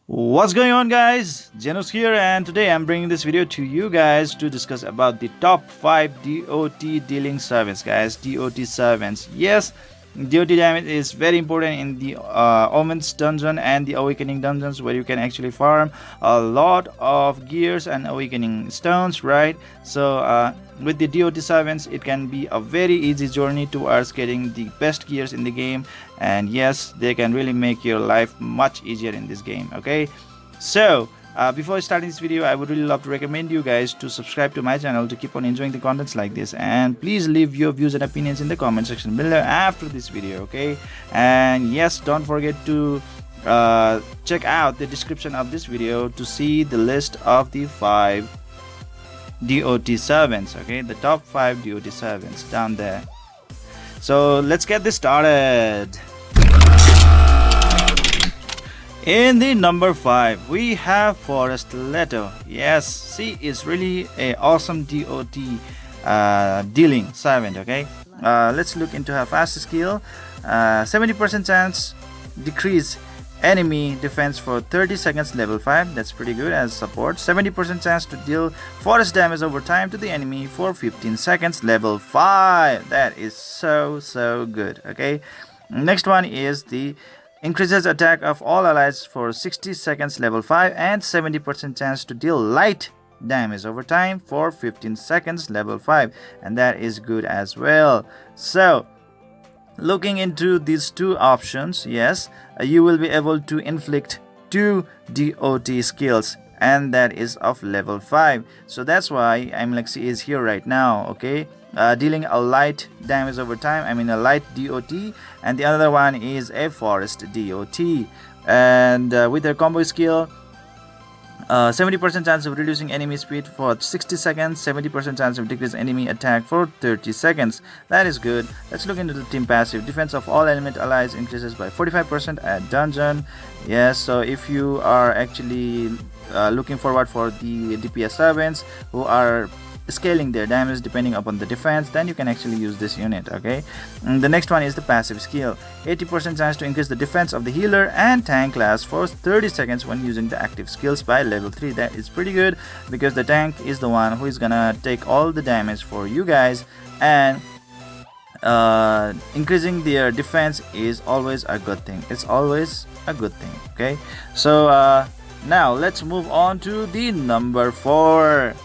What's going on, guys? Zennosh here, and today I'm bringing this video to you guys to discuss about the top 5 DoT dealing servants, guys. DoT servants. Yes, DoT damage is very important in the Omens dungeon and the Awakening dungeons, where you can actually farm a lot of gears and Awakening stones, right? So with the DoT servants, it can be a very easy journey towards getting the best gears in the game, and yes, they can really make your life much easier in this game. Okay, so before starting this video, I would really love to recommend you guys to subscribe to my channel to keep on enjoying the contents like this, and please leave your views and opinions in the comment section below after this video. Okay, and yes, don't forget to check out the description of this video to see the list of the 5 DoT servants. Okay, the top 5 DoT servants down there. So let's get this started. In the number 5, we have Forest Leto. Yes, she is really a awesome DoT dealing servant. Okay, let's look into her fast skill. 70% chance decrease enemy defense for 30 seconds, level 5. That's pretty good as support. 70% chance to deal forest damage over time to the enemy for 15 seconds, level 5. That is so good. Okay, next one is the increases attack of all allies for 60 seconds, level 5, and 70% chance to deal light damage over time for 15 seconds, level 5, and that is good as well. So looking into these two options, yes, you will be able to inflict 2 DoT skills, and that is of level 5. So that's why Imlexi is here right now. Okay, dealing a light damage over time, I mean a light DoT, and the other one is a forest DoT, and with their combo skill, 70% chance of reducing enemy speed for 60 seconds, 70% chance of decrease enemy attack for 30 seconds. That is good. Let's look into the team passive. Defense of all element allies increases by 45% at dungeon. Yes, so if you are actually looking forward for the DPS servants who are scaling their damage depending upon the defense, then you can actually use this unit. Okay, and the next one is the passive skill. 80% chance to increase the defense of the healer and tank class for 30 seconds when using the active skills by level 3. That is pretty good, because the tank is the one who is gonna take all the damage for you guys, and increasing their defense is always a good thing. It's always a good thing. Okay, so now let's move on to the number 4.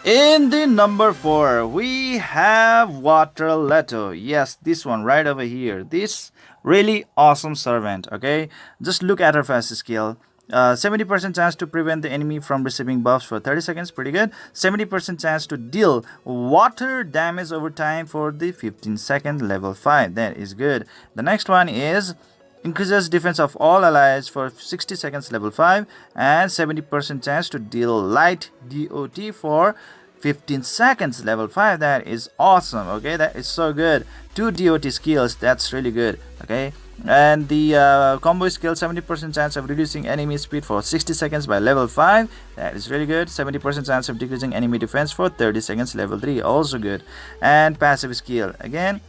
In the number 4, we have Water Leto. Yes, this one right over here. This really awesome servant. Okay, just look at her fast skill. 70% chance to prevent the enemy from receiving buffs for 30 seconds. Pretty good. 70% chance to deal water damage over time for the 15 second, level 5. That is good. The next one is increases defense of all allies for 60 seconds, level 5, and 70% chance to deal light DoT for 15 seconds, level 5. That is awesome. Okay, that is so good. 2 DoT skills, that's really good. Okay, and the combo skill, 70% chance of reducing enemy speed for 60 seconds by level 5. That is really good. 70% chance of decreasing enemy defense for 30 seconds, level 3. Also good. And passive skill, again,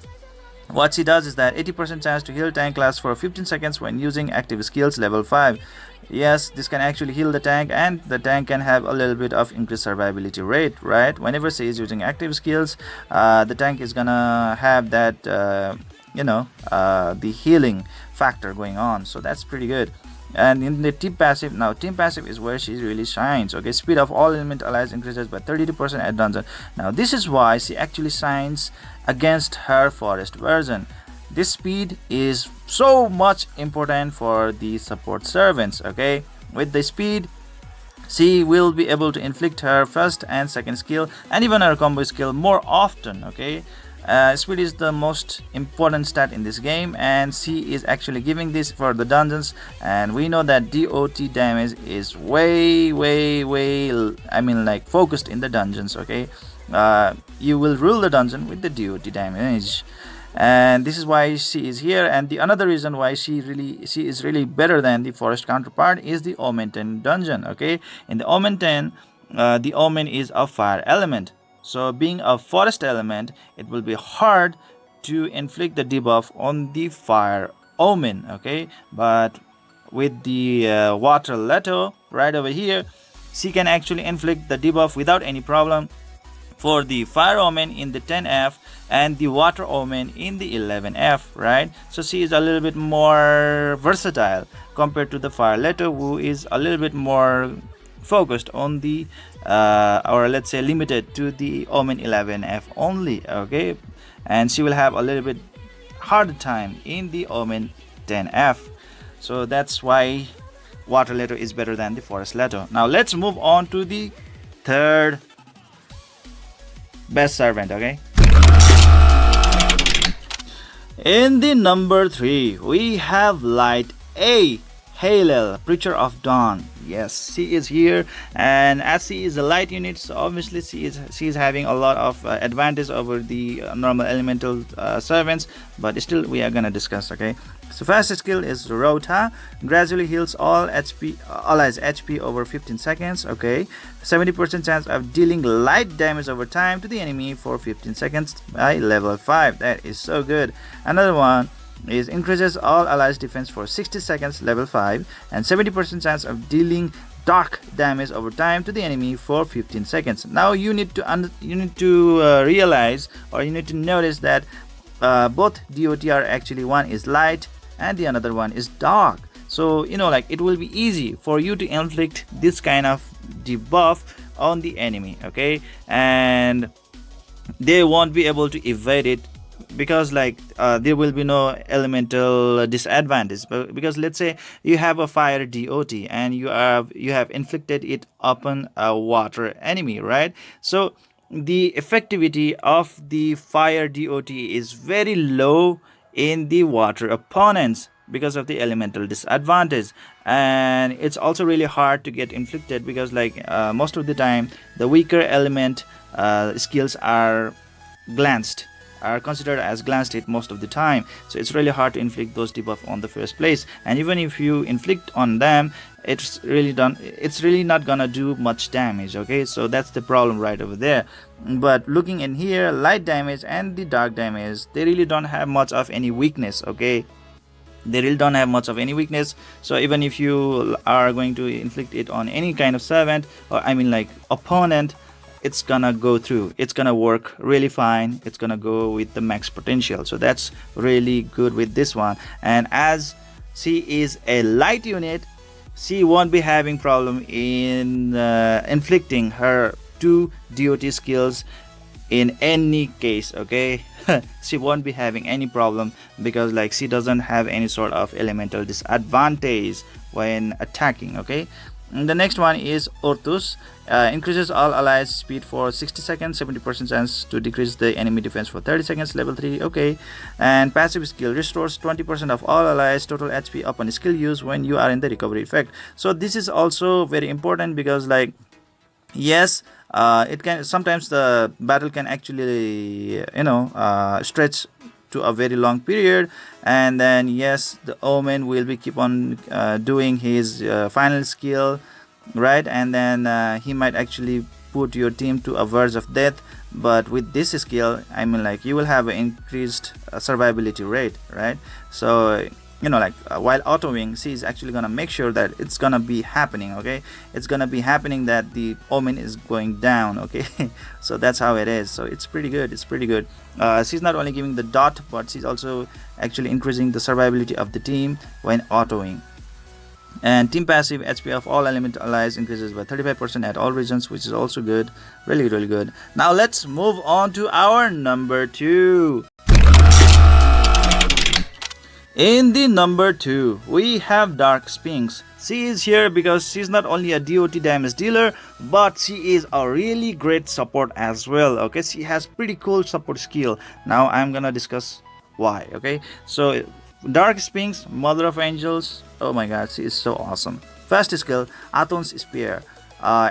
what she does is that 80% chance to heal tank class for 15 seconds when using active skills, level 5. Yes, this can actually heal the tank, and the tank can have a little bit of increased survivability rate, right? Whenever she is using active skills, the tank is gonna have that the healing factor going on, so that's pretty good. And in the team passive, now team passive is where she really shines. Okay, speed of all element allies increases by 32% at dungeon. Now this is why she actually shines against her forest version. This speed is so much important for the support servants. Okay, with the speed, she will be able to inflict her first and second skill, and even her combo skill more often. Okay, speed is the most important stat in this game, and she is actually giving this for the dungeons, and we know that DoT damage is way focused in the dungeons. Okay, you will rule the dungeon with the DoT damage, and this is why she is here. And the another reason why she is really better than the forest counterpart is the Omen 10 dungeon. Okay, in the Omen 10, the Omen is a fire element. So being a forest element, it will be hard to inflict the debuff on the fire Omen, okay? But with the water Leto right over here, she can actually inflict the debuff without any problem for the fire omen in the 10F and the water omen in the 11F, right? So she is a little bit more versatile compared to the fire Leto, who is a little bit more focused on the or let's say limited to the omen 11F only, okay? And she will have a little bit harder time in the omen 10F. So that's why water Leto is better than the forest Leto. Now let's move on to the third best servant, okay? In the number 3, we have Light A, Heylel, Preacher of Dawn. Yes, she is here, and as she is a light unit, so obviously she is having a lot of advantage over the normal elemental servants, but still we are gonna discuss, okay? So first skill is Rota, gradually heals all allies HP over 15 seconds, okay? 70% chance of dealing light damage over time to the enemy for 15 seconds by level 5. That is so good. Another one is increases all allies defense for 60 seconds, level 5, and 70% chance of dealing dark damage over time to the enemy for 15 seconds. Now you need to realize, or you need to notice that both DoT are actually, one is light and the another one is dark. So like it will be easy for you to inflict this kind of debuff on the enemy, okay? And they won't be able to evade it, because there will be no elemental disadvantage. But because let's say you have a fire DoT and you have inflicted it upon a water enemy, right? So the effectivity of the fire DoT is very low in the water opponents because of the elemental disadvantage, and it's also really hard to get inflicted because most of the time the weaker element skills are considered as glanced hit most of the time. So it's really hard to inflict those debuff on the first place, and even if you inflict on them, it's really not gonna do much damage, okay? So that's the problem right over there. But looking in here, light damage and the dark damage, they really don't have much of any weakness, okay? They really don't have much of any weakness. So even if you are going to inflict it on any kind of servant, or opponent, it's gonna go through, it's gonna work really fine, it's gonna go with the max potential. So that's really good with this one. And as she is a light unit, she won't be having problem in inflicting her 2 DoT skills in any case, okay? She won't be having any problem because she doesn't have any sort of elemental disadvantage when attacking, okay? And the next one is Ortus, increases all allies speed for 60 seconds, 70% chance to decrease the enemy defense for 30 seconds, level 3, okay? And passive skill, restores 20% of all allies total HP upon skill use when you are in the recovery effect. So this is also very important because yes, it can sometimes the battle can actually stretch to a very long period, and then yes, the omen will be keep on doing his final skill, right? And then he might actually put your team to a verge of death. But with this skill, you will have an increased survivability rate, right? So while autoing, she is actually gonna make sure that it's gonna be happening, okay? It's gonna be happening that the omen is going down, okay? So that's how it is. So it's pretty good. She's not only giving the DoT, but she's also actually increasing the survivability of the team when autoing. And team passive, HP of all elemental allies increases by 35% at all regions, which is also good. Really good. Now let's move on to our number 2. In the number 2, we have Dark Sphinx. She is here because she's not only a DoT damage dealer, but she is a really great support as well, okay? She has pretty cool support skill. Now I'm gonna discuss why, okay? So Dark Sphinx, Mother of Angels, oh my god, she is so awesome. First skill, Aton's Spear.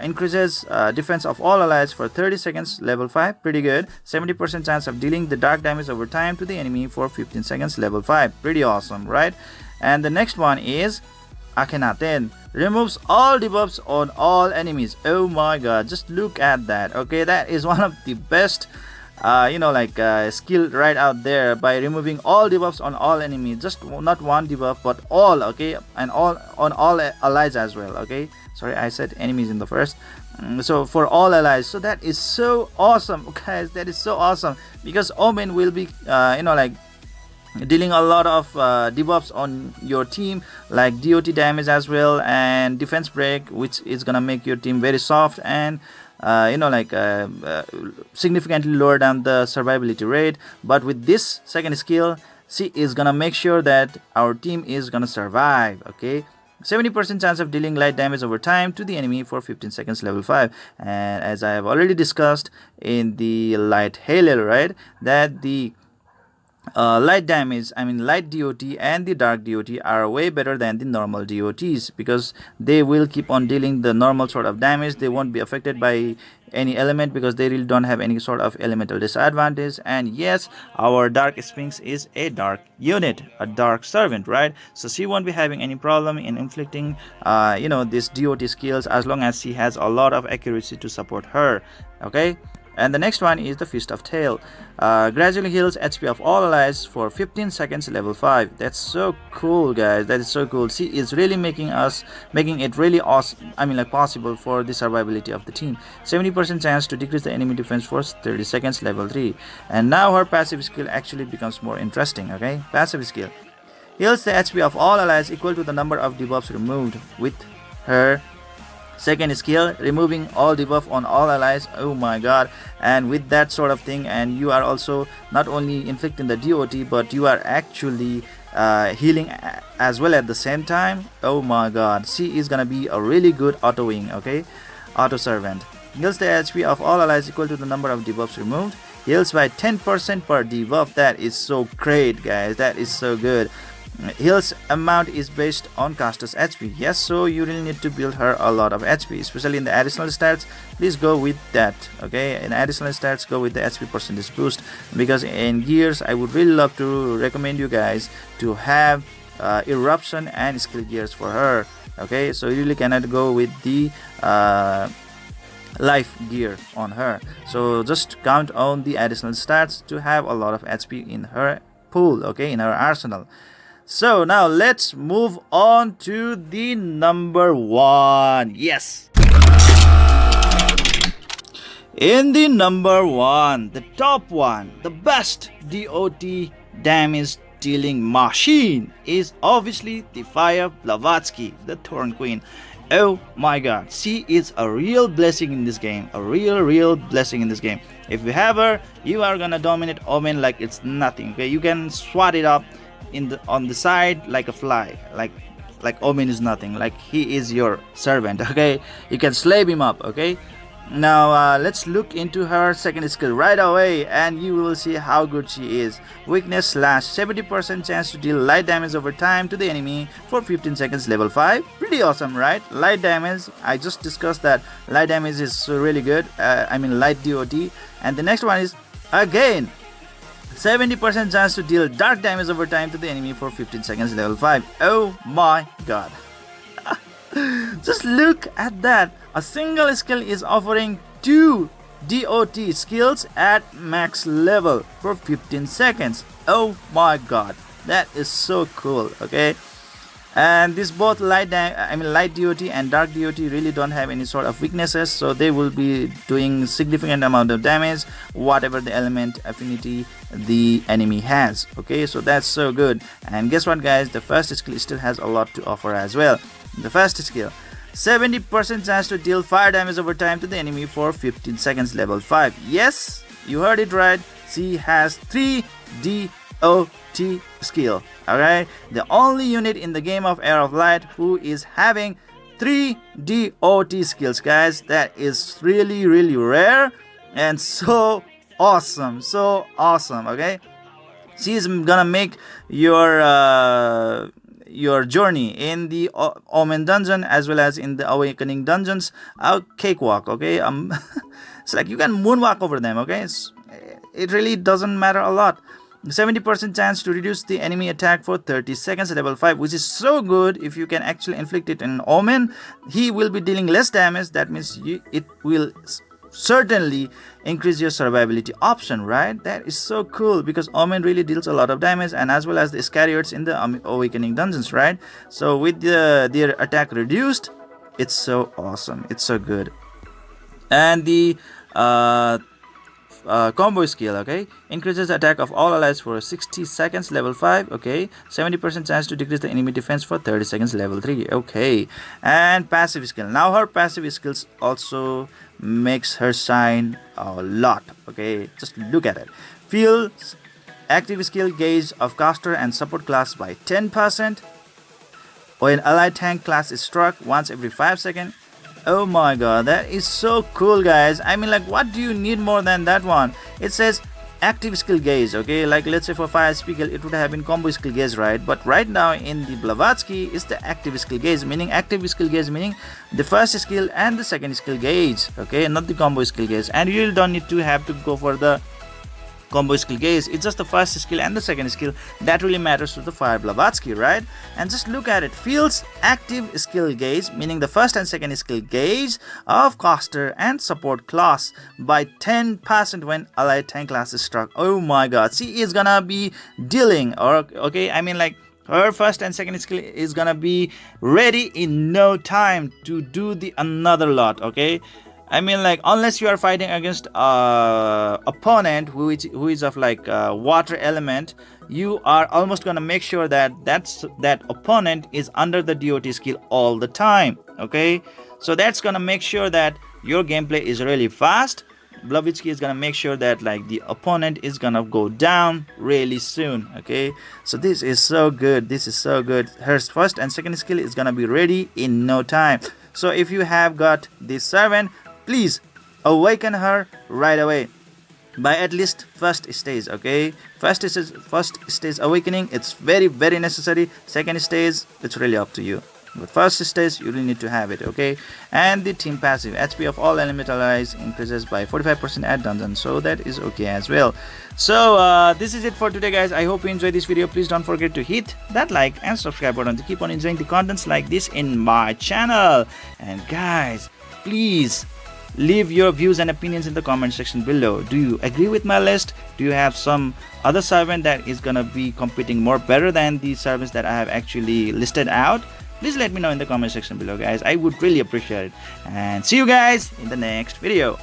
Increases defense of all allies for 30 seconds, level 5, pretty good. 70% chance of dealing the dark damage over time to the enemy for 15 seconds, level 5, pretty awesome, right? And the next one is Akhenaten, removes all debuffs on all enemies. Oh my god, just look at that, okay? That is one of the best skill right out there by removing all debuffs on all enemies, just not one debuff but all, okay, and all on all allies as well. Okay, sorry, I said enemies in the first. So for all allies, so that is so awesome, guys. That is so awesome, because Omen will be dealing a lot of debuffs on your team, like DoT damage as well, and defense break, which is gonna make your team very soft, and significantly lower down the survivability rate. But with this second skill, she is gonna make sure that our team is gonna survive. Okay, 70% chance of dealing light damage over time to the enemy for 15 seconds, level 5. And as I have already discussed in the light Heylel, right, that the light damage, light DoT and the dark DoT are way better than the normal DoTs, because they will keep on dealing the normal sort of damage. They won't be affected by any element, because they really don't have any sort of elemental disadvantage. And yes, our dark Sphinx is a dark unit, a dark servant, right? So she won't be having any problem in inflicting this DoT skills, as long as she has a lot of accuracy to support her. Okay. And the next one is the Fist of Tail. Gradually heals HP of all allies for 15 seconds, level 5. That's so cool, guys. That is so cool. She is really making it really awesome, possible for the survivability of the team. 70% chance to decrease the enemy defense for 30 seconds, level 3. And now her passive skill actually becomes more interesting. Okay, passive skill heals the HP of all allies equal to the number of debuffs removed. With her second skill, removing all debuff on all allies. Oh my god. And with that sort of thing, and you are also not only inflicting the DoT, but you are actually healing as well at the same time. Oh my god, she is gonna be a really good auto wing. Okay, auto servant. Heals the HP of all allies equal to the number of debuffs removed. Heals by 10% per debuff. That is so great, guys. That is so good. Heals amount is based on caster's HP. Yes, so you really need to build her a lot of HP, especially in the additional stats. Please go with that. Okay, in additional stats, go with the HP percentage boost, because in gears I would really love to recommend you guys to have eruption and skill gears for her. Okay, so you really cannot go with the life gear on her. So just count on the additional stats to have a lot of HP in her pool, okay, in her arsenal. So now let's move on to the number 1. Yes. In the number 1, the top one, the best DoT damage dealing machine is obviously the Fire Blavatsky, the Thorn Queen. Oh my god, she is a real blessing in this game, a real blessing in this game. If you have her, you are gonna dominate Omen like it's nothing. Okay, you can swat it up on the side like a fly, like Omen is nothing, like he is your servant. Okay, you can slave him up. Okay, now let's look into her second skill right away, and you will see how good she is. Weakness slash 70% chance to deal light damage over time to the enemy for 15 seconds, level 5. Pretty awesome, right? Light damage, I just discussed that light damage is really good. Light DoT. And the next one is again 70% chance to deal dark damage over time to the enemy for 15 seconds, level 5. Oh my god. Just look at that. A single skill is offering 2 DoT skills at max level for 15 seconds. Oh my god. That is so cool, okay? And this both light DoT and dark DoT really don't have any sort of weaknesses, so they will be doing significant amount of damage whatever the element affinity the enemy has. Okay, so that's so good. And guess what, guys, the first skill still has a lot to offer as well. The first skill, 70% chance to deal fire damage over time to the enemy for 15 seconds, level 5. Yes, you heard it right, she has 3 DoT skill. Alright, the only unit in the game of Heir of Light who is having 3 DoT skills, guys. That is really rare and so awesome, okay? She's gonna make your journey in the Omen dungeon as well as in the Awakening dungeons a cakewalk. Okay, it's like you can moonwalk over them. Okay, it really doesn't matter a lot. 70% chance to reduce the enemy attack for 30 seconds, level 5, which is so good. If you can actually inflict it in Omen, he will be dealing less damage. That means it will certainly increase your survivability option, right? That is so cool because Omen really deals a lot of damage, and as well as the Iscariots in the Awakening dungeons, right? So with their attack reduced, it's so awesome, it's so good. And the combo skill, okay, increases attack of all allies for 60 seconds, level 5, okay, 70% chance to decrease the enemy defense for 30 seconds, level 3, okay. And passive skill, now her passive skills also makes her shine a lot, okay. Just look at it. Feels active skill gauge of caster and support class by 10% when allied tank class is struck once every 5 seconds. Oh my god, that is so cool, guys. I mean, like, what do you need more than that one? It says active skill gauge, okay, like let's say for fire speaker it would have been combo skill gauge, right? But right now in the Blavatsky is the active skill gauge, meaning active skill gauge meaning the first skill and the second skill gauge, okay, not the combo skill gauge. And you don't need to have to go for the combo skill gauge, it's just the first skill and the second skill that really matters to the fire Blavatsky, right? And just look at it, feels active skill gauge meaning the first and second skill gauge of caster and support class by 10% when allied tank class is struck. Oh my god, she is gonna be dealing, or okay, I mean, like, her first and second skill is gonna be ready in no time to do the another lot, okay. I mean, like, unless you are fighting against opponent who is of like water element, you are almost gonna make sure that that opponent is under the DoT skill all the time, okay. So that's gonna make sure that your gameplay is really fast. Blavatsky is gonna make sure that like the opponent is gonna go down really soon, okay. So this is so good, this is so good. Her first and second skill is gonna be ready in no time. So if you have got this servant, please awaken her right away by at least first stage, okay. First stage awakening, it's very necessary. Second stage, it's really up to you, but first stage you really need to have it, okay. And the team passive, HP of all enemy allies increases by 45% at dungeon, so that is okay as well. So this is it for today, guys. I hope you enjoyed this video. Please don't forget to hit that like and subscribe button to keep on enjoying the contents like this in my channel. And guys, please leave your views and opinions in the comment section below. Do you agree with my list? Do you have some other servant that is gonna be competing more better than the servants that I have actually listed out? Please let me know in the comment section below, guys. I would really appreciate it. And see you guys in the next video.